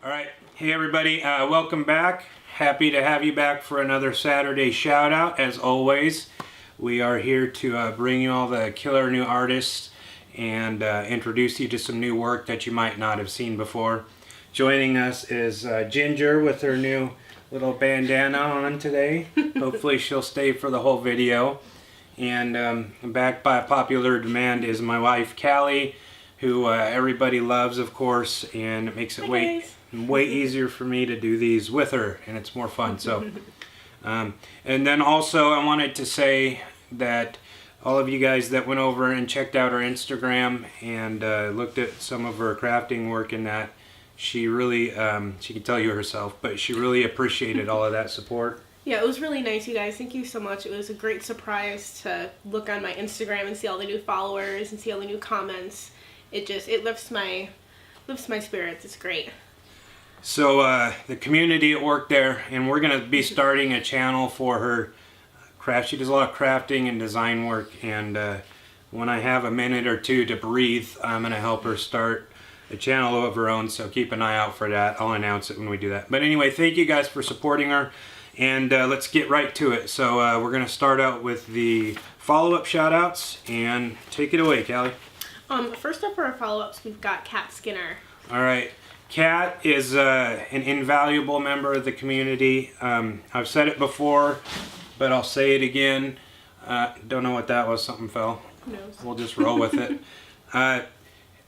All right, hey everybody, welcome back. Happy to have you back for another Saturday shout out. As always, we are here to bring you all the killer new artists and introduce you to some new work that you might not have seen before. Joining us is Ginger with her new little bandana on today. Hopefully she'll stay for the whole video. And back by popular demand is my wife Callie, who everybody loves, of course, and it makes it way easier for me to do these with her, and it's more fun. So and then also I wanted to say that all of you guys that went over and checked out our Instagram and looked at some of her crafting work in that, she really she can tell you herself, but she really appreciated all of that support. Yeah, it was really nice, you guys. Thank you so much. It was a great surprise to look on my Instagram and see all the new followers and see all the new comments. It lifts my spirits. It's great. So the community at work there, and we're going to be starting a channel for her craft. She does a lot of crafting and design work, and when I have a minute or two to breathe, I'm going to help her start a channel of her own, so keep an eye out for that. I'll announce it when we do that. But anyway, thank you guys for supporting her, and let's get right to it. So we're going to start out with the follow-up shout-outs, and take it away, Callie. First up for our follow-ups, we've got Kat Skinner. All right. Kat is an invaluable member of the community. I've said it before, but I'll say it again. Don't know what that was. Something fell. Who knows? We'll just roll with it.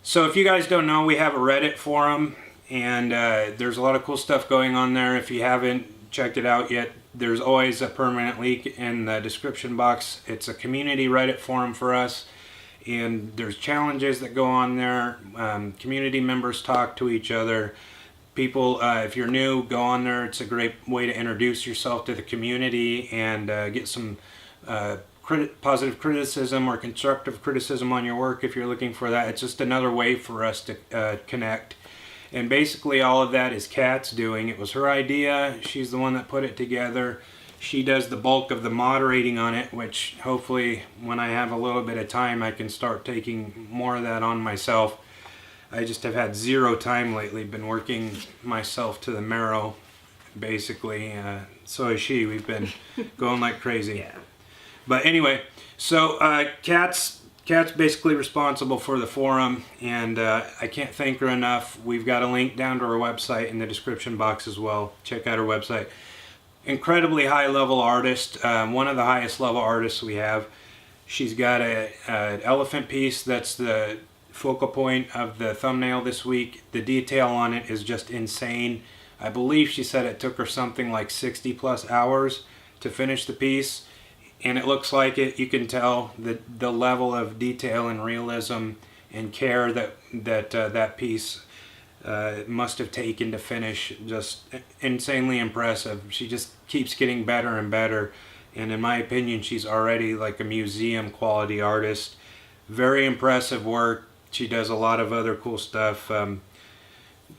So if you guys don't know, we have a Reddit forum, and there's a lot of cool stuff going on there. If you haven't checked it out yet, there's always a permanent link in the description box. It's a community Reddit forum for us. And there's challenges that go on there. Community members talk to each other. People, if you're new, go on there. It's a great way to introduce yourself to the community and get some positive criticism or constructive criticism on your work if you're looking for that. It's just another way for us to connect. And basically all of that is Kat's doing. It was her idea. She's the one that put it together. She does the bulk of the moderating on it, which hopefully when I have a little bit of time I can start taking more of that on myself. I just have had zero time lately, been working myself to the marrow basically. So has she. We've been going like crazy. Yeah. But anyway, so Kat's basically responsible for the forum, and I can't thank her enough. We've got a link down to her website in the description box as well. Check out her website. Incredibly high level artist, one of the highest level artists we have. She's got an elephant piece that's the focal point of the thumbnail this week. The detail on it is just insane. I believe she said it took her something like 60 plus hours to finish the piece, and it looks like it. You can tell the level of detail and realism and care that piece must have taken to finish. Just insanely impressive. She just keeps getting better and better, and in my opinion she's already like a museum quality artist. Very impressive work. She does a lot of other cool stuff.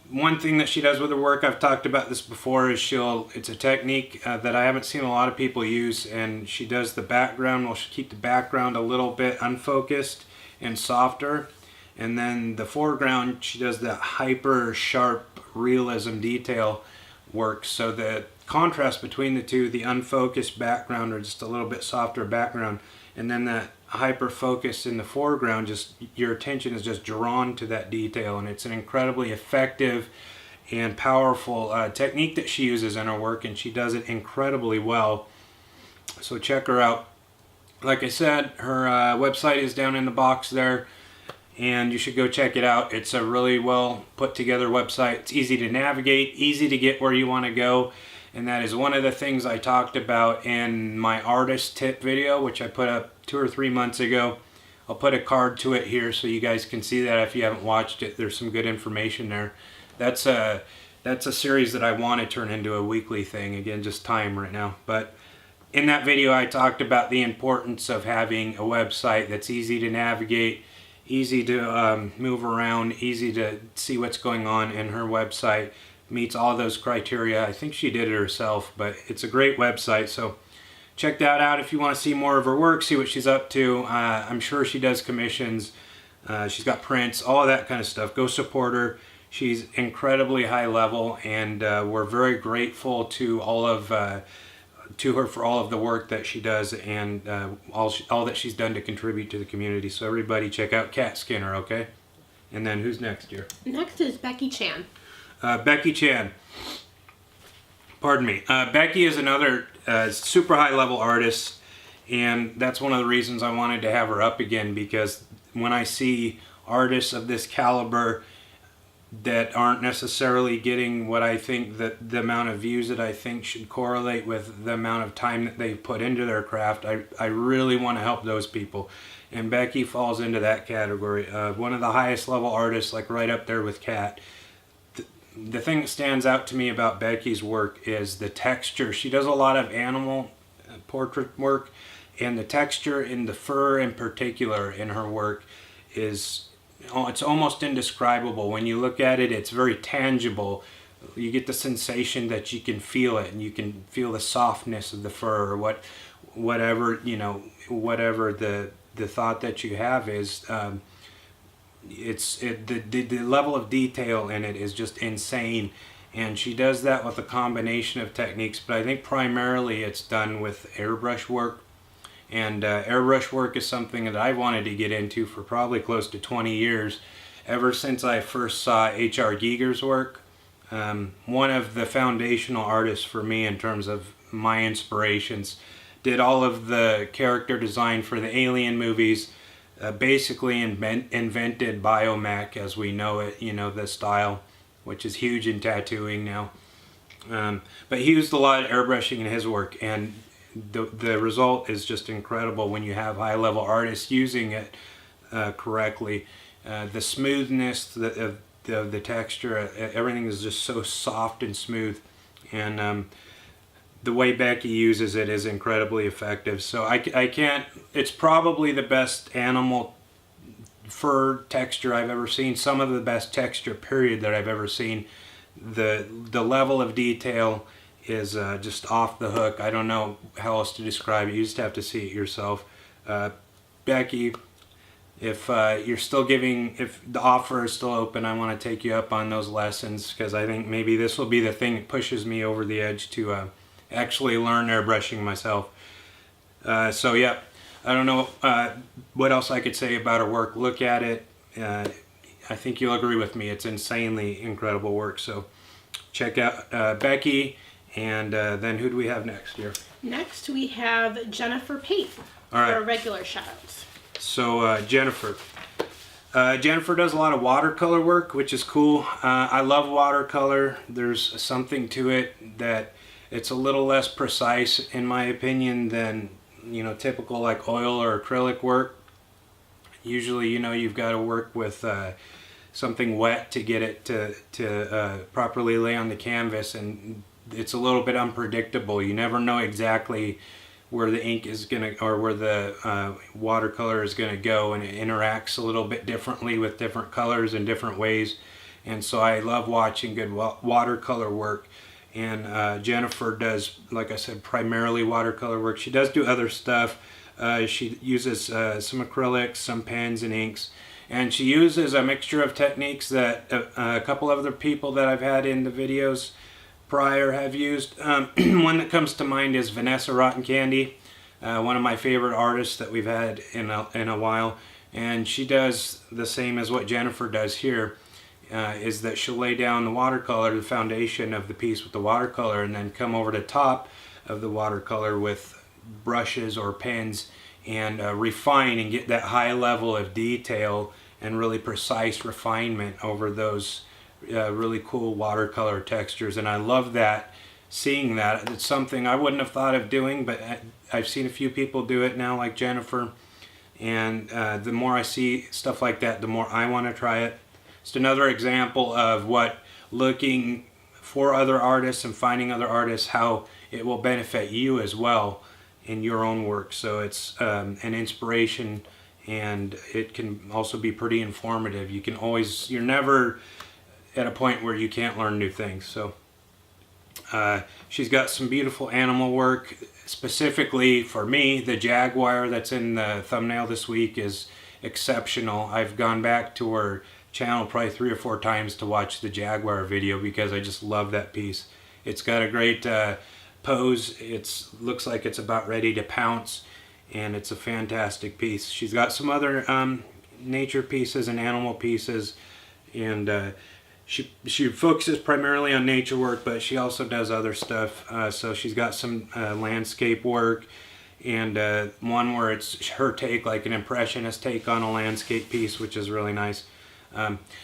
One thing that she does with her work, I've talked about this before, is it's a technique that I haven't seen a lot of people use, and she does the background. Well, she'll keep the background a little bit unfocused and softer, and then the foreground, she does the hyper sharp realism detail work. So the contrast between the two, the unfocused background or just a little bit softer background, and then that hyper focus in the foreground, just your attention is just drawn to that detail, and it's an incredibly effective and powerful technique that she uses in her work, and she does it incredibly well. So check her out. Like I said, her website is down in the box there, and you should go check it out. It's a really well put together website. It's easy to navigate, easy to get where you want to go, and that is one of the things I talked about in my artist tip video, which I put up 2 or 3 months ago. I'll put a card to it here so you guys can see that if you haven't watched it. There's some good information there. That's a series that I want to turn into a weekly thing. Again, just time right now. But in that video I talked about the importance of having a website that's easy to navigate, easy to move around, easy to see what's going on, and her website meets all those criteria. I think she did it herself, but it's a great website. So check that out if you want to see more of her work, see what she's up to. I'm sure she does commissions. She's got prints, all of that kind of stuff. Go support her. She's incredibly high level, and we're very grateful to to her for all of the work that she does, and all that she's done to contribute to the community. So everybody check out Kat Skinner, okay? And then who's next here? Next is Becky Chan. Becky Chan. Pardon me. Becky is another super high level artist, and that's one of the reasons I wanted to have her up again, because when I see artists of this caliber that aren't necessarily getting what I think that the amount of views that I think should correlate with the amount of time that they've put into their craft, I really want to help those people. And Becky falls into that category. One of the highest level artists, like right up there with Kat. The thing that stands out to me about Becky's work is the texture. She does a lot of animal portrait work, and the texture in the fur in particular in her work is, it's almost indescribable. When you look at it, it's very tangible. You get the sensation that you can feel it, and you can feel the softness of the fur, or whatever the thought that you have is. The level of detail in it is just insane, and she does that with a combination of techniques, but I think primarily it's done with airbrush work. And airbrush work is something that I wanted to get into for probably close to 20 years, ever since I first saw H.R. Giger's work. One of the foundational artists for me in terms of my inspirations. Did all of the character design for the Alien movies, basically invented biomech as we know it, the style, which is huge in tattooing now. But he used a lot of airbrushing in his work, and the result is just incredible when you have high level artists using it correctly. The smoothness of the texture, everything is just so soft and smooth, and the way Becky uses it is incredibly effective. So I can't, it's probably the best animal fur texture I've ever seen, some of the best texture period that I've ever seen. The level of detail is just off the hook. I don't know how else to describe it. You just have to see it yourself. Becky, if you're still if the offer is still open, I want to take you up on those lessons, because I think maybe this will be the thing that pushes me over the edge to actually learn airbrushing myself. So yeah, I don't know what else I could say about her work. Look at it. I think you'll agree with me. It's insanely incredible work. So check out Becky. And then who do we have next here? Next we have Jennifer Pate. All right. For our regular shoutouts. So Jennifer. Jennifer does a lot of watercolor work, which is cool. I love watercolor. There's something to it that it's a little less precise, in my opinion, than typical like oil or acrylic work. Usually, you've got to work with something wet to get it to properly lay on the canvas, and it's a little bit unpredictable. You never know exactly where the ink is gonna, or where the watercolor is gonna go, and it interacts a little bit differently with different colors in different ways. And so I love watching good watercolor work. And Jennifer does, like I said, primarily watercolor work. She does do other stuff. She uses some acrylics, some pens and inks, and she uses a mixture of techniques that a couple other people that I've had in the videos prior have used. One that comes to mind is Vanessa Rotten Candy, one of my favorite artists that we've had in a while, and she does the same as what Jennifer does here. Is that she'll lay down the watercolor, the foundation of the piece with the watercolor, and then come over the top of the watercolor with brushes or pens and refine and get that high level of detail and really precise refinement over those really cool watercolor textures. And I love that, seeing that. It's something I wouldn't have thought of doing, but I've seen a few people do it now, like Jennifer, and the more I see stuff like that, the more I want to try it. Just another example of what looking for other artists and finding other artists, how it will benefit you as well in your own work. So it's an inspiration, and it can also be pretty informative. You can always, you're never at a point where you can't learn new things. So she's got some beautiful animal work. Specifically for me, the jaguar that's in the thumbnail this week is exceptional. I've gone back to her channel probably 3 or 4 times to watch the Jaguar video because I just love that piece. It's got a great pose. It looks like it's about ready to pounce, and it's a fantastic piece. She's got some other nature pieces and animal pieces, and she focuses primarily on nature work, but she also does other stuff. So she's got some landscape work, and one where it's her take, like an impressionist take on a landscape piece, which is really nice.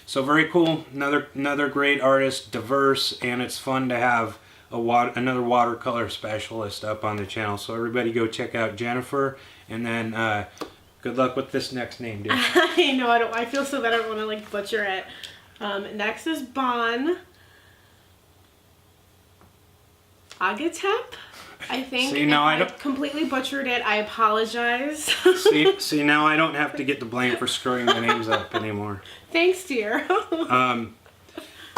So very cool. Another great artist, diverse, and it's fun to have another watercolor specialist up on the channel. So everybody go check out Jennifer, and then good luck with this next name, dude. I know, I feel so bad. I don't want to like butcher it. Next is Bon Agatep, I think. See, now I completely butchered it. I apologize. see, now I don't have to get the blame for screwing the names up anymore. Thanks, dear.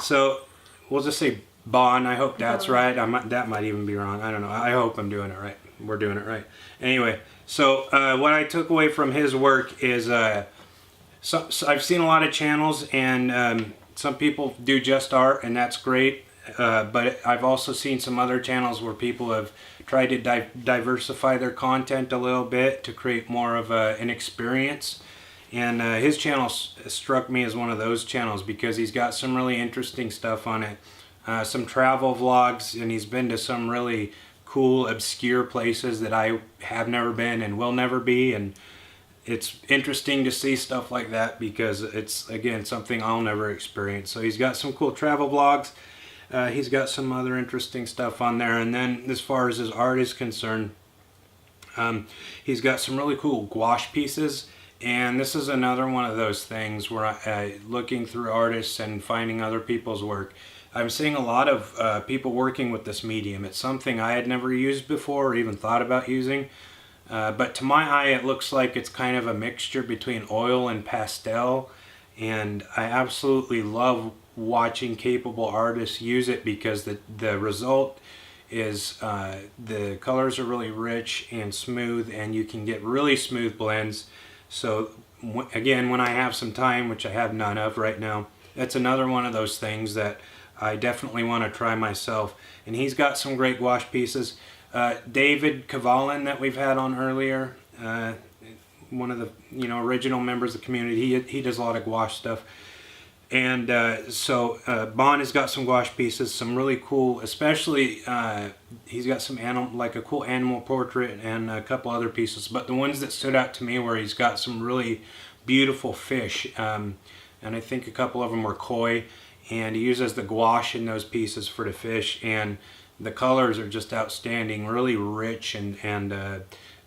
So we'll just say Bon. I hope that's right. That might even be wrong. I don't know. I hope I'm doing it right. We're doing it right. Anyway, so what I took away from his work is so I've seen a lot of channels, and some people do just art, and that's great. But I've also seen some other channels where people have tried to diversify their content a little bit to create more of an experience. And his channel struck me as one of those channels because he's got some really interesting stuff on it. Some travel vlogs, and he's been to some really cool, obscure places that I have never been and will never be. And it's interesting to see stuff like that because it's, again, something I'll never experience. So he's got some cool travel vlogs. He's got some other interesting stuff on there. And then as far as his art is concerned, he's got some really cool gouache pieces. And this is another one of those things where looking through artists and finding other people's work, I'm seeing a lot of people working with this medium. It's something I had never used before or even thought about using. But to my eye, it looks like it's kind of a mixture between oil and pastel. And I absolutely love watching capable artists use it because the result is the colors are really rich and smooth, and you can get really smooth blends. So again, when I have some time, which I have none of right now, that's another one of those things that I definitely want to try myself. And he's got some great gouache pieces. David Kavalin that we've had on earlier, one of the original members of the community, he does a lot of gouache stuff. And so Bon has got some gouache pieces, some really cool, especially he's got some like a cool animal portrait and a couple other pieces. But the ones that stood out to me were he's got some really beautiful fish, and I think a couple of them were koi, and he uses the gouache in those pieces for the fish, and the colors are just outstanding, really rich and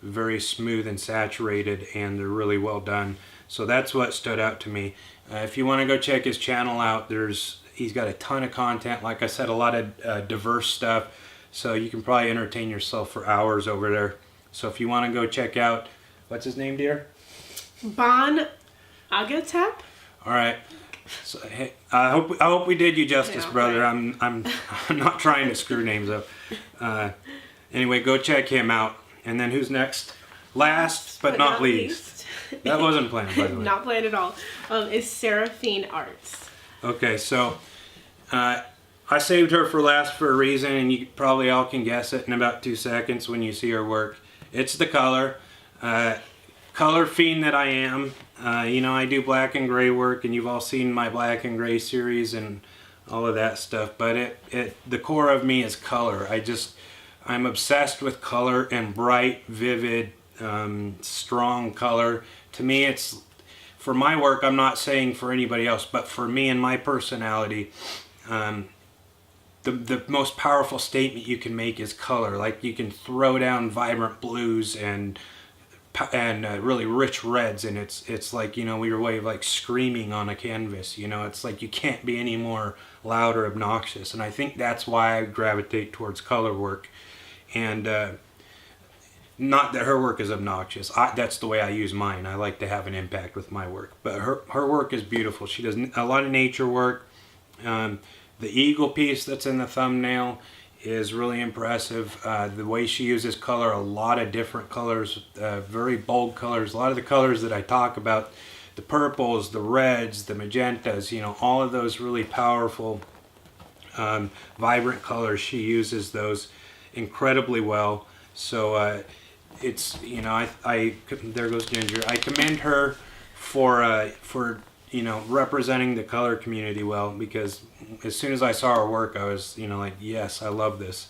very smooth and saturated, and they're really well done. So that's what stood out to me. If you want to go check his channel out, he's got a ton of content. Like I said, a lot of diverse stuff. So you can probably entertain yourself for hours over there. So if you want to go check out, what's his name, dear? Bon Agatep. All right. So hey, I hope we did you justice, brother. Right. I'm not trying to screw names up. Anyway, go check him out. And then who's next? Last but not least. That wasn't planned, by the way. Not planned at all. Is SeraphineArts. Okay, so I saved her for last for a reason, and you probably all can guess it in about 2 seconds when you see her work. It's the color. Color fiend that I am. I do black and gray work, and you've all seen my black and gray series and all of that stuff. But the core of me is color. I'm obsessed with color and bright, vivid, strong color. To me, it's for my work. I'm not saying for anybody else, but for me and my personality, the most powerful statement you can make is color. Like, you can throw down vibrant blues and really rich reds, and it's like, your way of like screaming on a canvas. It's like you can't be any more loud or obnoxious. And I think that's why I gravitate towards color work. And not that her work is obnoxious. That's the way I use mine. I like to have an impact with my work. But her work is beautiful. She does a lot of nature work. The eagle piece that's in the thumbnail is really impressive. The way she uses color, a lot of different colors, very bold colors. A lot of the colors that I talk about the purples, the reds, the magentas, you know, all of those really powerful, vibrant colors. She uses those incredibly well. So it's, you know, I there goes Ginger. I commend her for you know, representing the color community well, because as soon as I saw her work, I was, you know, like, yes, I love this.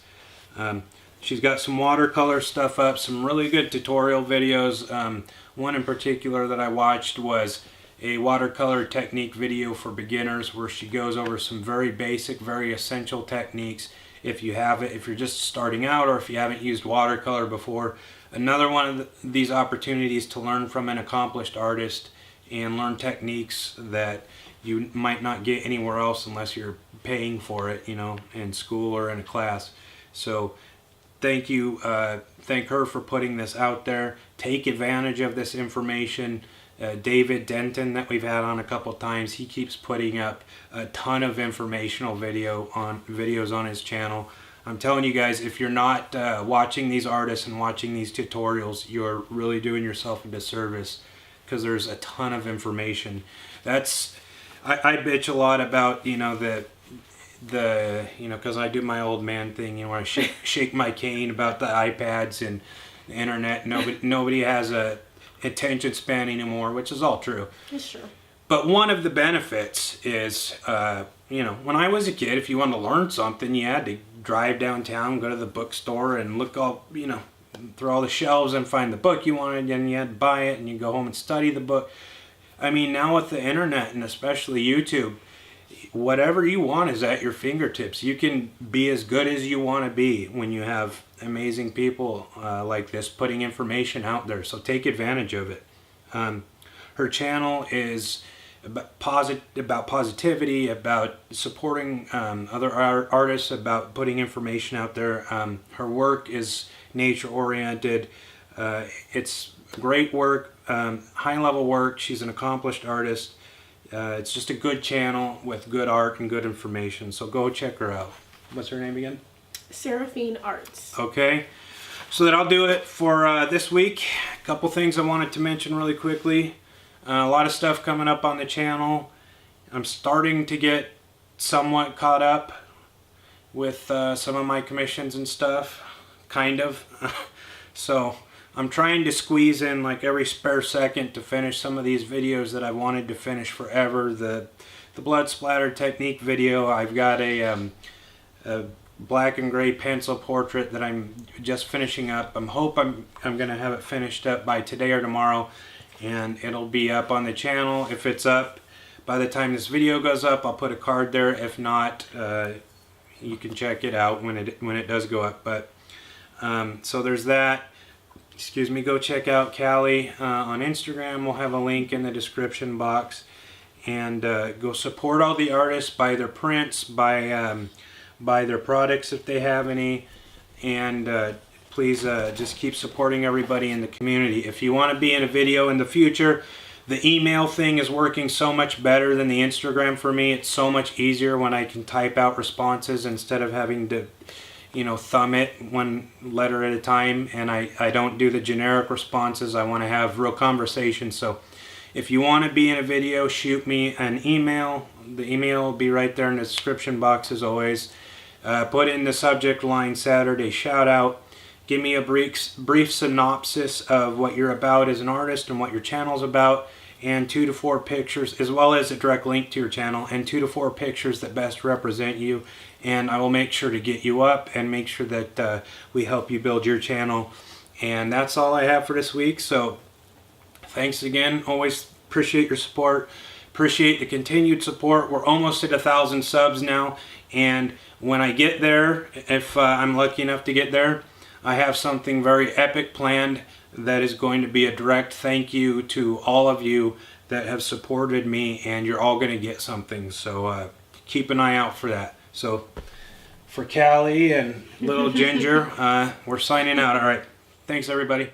She's got some watercolor stuff up, some really good tutorial videos. One in particular that I watched was a watercolor technique video for beginners, where she goes over some very basic, very essential techniques if you have it, if you're just starting out, or if you haven't used watercolor before. Another one of these opportunities to learn from an accomplished artist and learn techniques that you might not get anywhere else unless you're paying for it, you know, in school or in a class. So thank you, thank her for putting this out there. Take advantage of this information. David Denton, that we've had on a couple times, he keeps putting up a ton of informational videos on his channel. I'm telling you guys, if you're not watching these artists and watching these tutorials, you're really doing yourself a disservice, because there's a ton of information. That's, I bitch a lot about, you know, the you know, because I do my old man thing, you know, where I shake my cane about the iPads and the internet. Nobody has a attention span anymore, which is all true. It's true. But one of the benefits is, you know, when I was a kid, if you wanted to learn something, you had to drive downtown, go to the bookstore, and look all, you know, through all the shelves and find the book you wanted, and you had to buy it, and you go home and study the book. I mean, now with the internet, and especially YouTube, whatever you want is at your fingertips. You can be as good as you want to be when you have amazing people like this putting information out there. So take advantage of it. Her channel is about positivity, about supporting other artists, about putting information out there. Her work is nature oriented. It's great work, high level work. She's an accomplished artist. It's just a good channel with good art and good information. So go check her out. What's her name again? SeraphineArts. Okay. So that'll do it for this week. A couple things I wanted to mention really quickly. A lot of stuff coming up on the channel. I'm starting to get somewhat caught up with some of my commissions and stuff. Kind of. So I'm trying to squeeze in like every spare second to finish some of these videos that I wanted to finish forever. The blood splatter technique video, I've got a black and gray pencil portrait that I'm just finishing up. I'm going to have it finished up by today or tomorrow, and it'll be up on the channel. If it's up by the time this video goes up, I'll put a card there. If not, you can check it out when it does go up. But so there's that. Excuse me. Go check out Callie on Instagram. We'll have a link in the description box. And go support all the artists, buy their prints, buy their products if they have any, and please just keep supporting everybody in the community. If you want to be in a video in the future, the email thing is working so much better than the Instagram for me. It's so much easier when I can type out responses instead of having to, you know, thumb it one letter at a time. And I don't do the generic responses. I want to have real conversations. So if you want to be in a video, shoot me an email. The email will be right there in the description box as always. Put in the subject line Saturday shout out. Give me a brief synopsis of what you're about as an artist and what your channel's about, and 2 to 4 pictures, as well as a direct link to your channel, and 2 to 4 pictures that best represent you. And I will make sure to get you up and make sure that we help you build your channel. And that's all I have for this week. So thanks again. Always appreciate your support. Appreciate the continued support. We're almost at 1,000 subs now. And when I get there, if I'm lucky enough to get there, I have something very epic planned that is going to be a direct thank you to all of you that have supported me, and you're all going to get something. So keep an eye out for that. So for Callie and little Ginger, we're signing out. All right. Thanks, everybody.